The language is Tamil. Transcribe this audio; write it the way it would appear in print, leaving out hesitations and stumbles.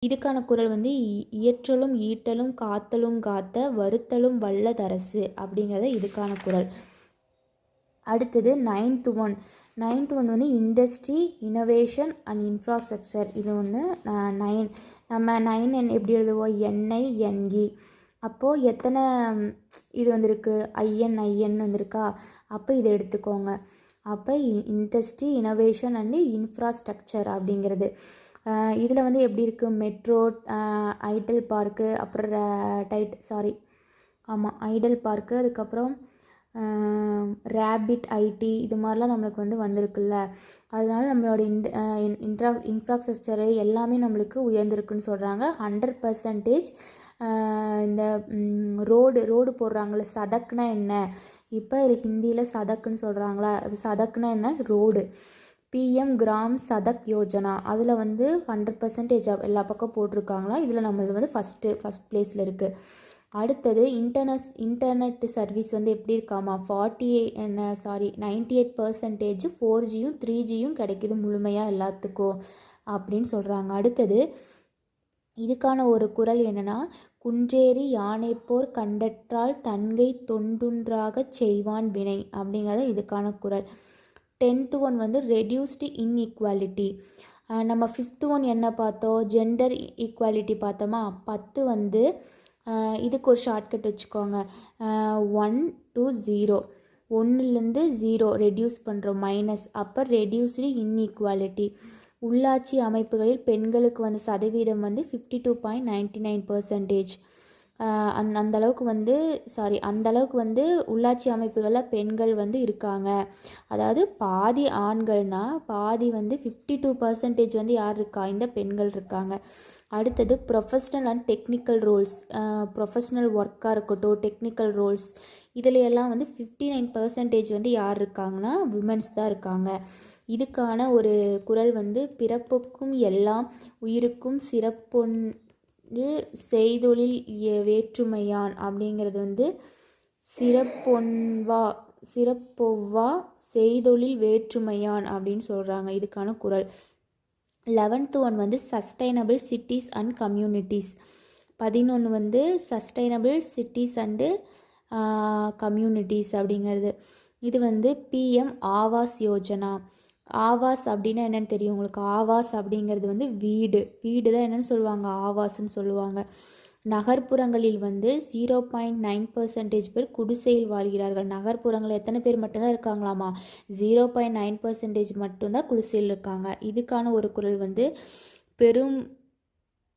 இதுக்கான குறள் வந்து இயற்றலும் ஈட்டலும் காத்தலும் காத்த வருத்தலும் வல்லதரசு அப்படிங்கிறத இதுக்கான குறள். அடுத்தது 9th ஒன் வந்து இண்டஸ்ட்ரி இனோவேஷன் அண்ட் இன்ஃப்ராஸ்ட்ரக்சர். இது ஒன்று 9. நம்ம 9 எப்படி எழுதுவோம், என்ஐ என்இ. அப்போது எத்தனை இது வந்திருக்கு, ஐஎன் வந்திருக்கா, அப்போ இதை எடுத்துக்கோங்க. அப்போ இண்டஸ்ட்ரி இனோவேஷன் அண்டு இன்ஃப்ராஸ்ட்ரக்சர் அப்படிங்கிறது. இதில் வந்து எப்படி இருக்குது, மெட்ரோ, ஐடல் பார்க்கு, அப்புறம் ஐடல் பார்க்கு, அதுக்கப்புறம் ரேபிட் ஐடி, இது மாதிரிலாம் நம்மளுக்கு வந்து வந்திருக்குல்ல. அதனால நம்மளோட இன்ஃப்ராஸ்ட்ரக்சரு எல்லாமே நம்மளுக்கு உயர்ந்திருக்குன்னு சொல்கிறாங்க. 100% இந்த ரோடு போடுறாங்களே, சதக்குனா என்ன, இப்போ ஹிந்தியில் சதக்குன்னு சொல்கிறாங்களா, சதக்குனா என்ன, road. PM gram Sadak Yojana, அதில் வந்து 100% எல்லா பக்கம் போட்டிருக்காங்களா. இதில் நம்மளது வந்து ஃபஸ்ட் பிளேஸில் இருக்குது. அடுத்தது இன்டர்நெட் சர்வீஸ் வந்து எப்படி இருக்காமா, 98% 4Gயும் 3Gயும் கிடைக்கிது முழுமையாக எல்லாத்துக்கும் அப்படின்னு சொல்கிறாங்க. அடுத்தது இதுக்கான ஒரு குறள் என்னென்னா, குன்றேறி யானைப்போர் கண்டற்றால் தன்கை தொண்டுன்றாக செய்வான் வினை அப்படிங்கிறது இதுக்கான குறள். 10th ஒன் வந்து ரெடியூஸ்டு இன்இக்வாலிட்டி. நம்ம 5th ஒன் என்ன பார்த்தோம், ஜெண்டர் ஈக்குவாலிட்டி பார்த்தோமா. 10 வந்து இதுக்கு ஒரு ஷார்ட்கட் வச்சுக்கோங்க, 1 to 0, 1லேருந்து 0 ரெடியூஸ் பண்ணுறோம், மைனஸ், அப்போ ரெடியூஸ்டு இன்இக்வாலிட்டி. உள்ளாட்சி அமைப்புகளில் பெண்களுக்கு வந்து சதவீதம் வந்து 52.99%. அந்தளவுக்கு வந்து உள்ளாட்சி அமைப்புகளில் பெண்கள் வந்து இருக்காங்க. அதாவது பாதி ஆண்கள்னா பாதி வந்து 52% வந்து யார் இருக்கா, இந்த பெண்கள் இருக்காங்க. அடுத்தது professional and technical roles, professional ஒர்க்காக இருக்கட்டும், டெக்னிக்கல் ரோல்ஸ், இதில் எல்லாம் வந்து 59% வந்து யார் இருக்காங்கன்னா விமென்ஸ் தான் இருக்காங்க. இதுக்கான ஒரு குறள் வந்து பிறப்புக்கும் எல்லாம் உயிருக்கும் சிறப்பொன்று செய்தொழில் வேற்றுமையான் அப்படிங்கிறது வந்து சிறப்பொவ்வா செய்தொழில் வேற்றுமையான் அப்படின்னு சொல்கிறாங்க இதுக்கான குறள். 11th ஒன் வந்து சஸ்டைனபிள் சிட்டிஸ் அண்ட் கம்யூனிட்டிஸ். 11 வந்து சஸ்டைனபிள் சிட்டிஸ் அண்டு கம்யூனிட்டிஸ் அப்படிங்கிறது. இது வந்து பிஎம் ஆவாஸ் யோஜனா. ஆவாஸ் அப்படின்னா என்னென்னு தெரியும் உங்களுக்கு. ஆவாஸ் அப்படிங்கிறது வந்து வீடு தான் என்னென்னு சொல்லுவாங்க, ஆவாஸ்ன்னு சொல்லுவாங்க. நகர்ப்புறங்களில் வந்து 0.9% பேர் குடிசையில் வாழ்கிறார்கள். நகர்ப்புறங்கள் எத்தனை பேர் மட்டும்தான் இருக்காங்களாமா, 0.9% மட்டும்தான் குடிசையில் இருக்காங்க. இதுக்கான ஒரு குறள் வந்து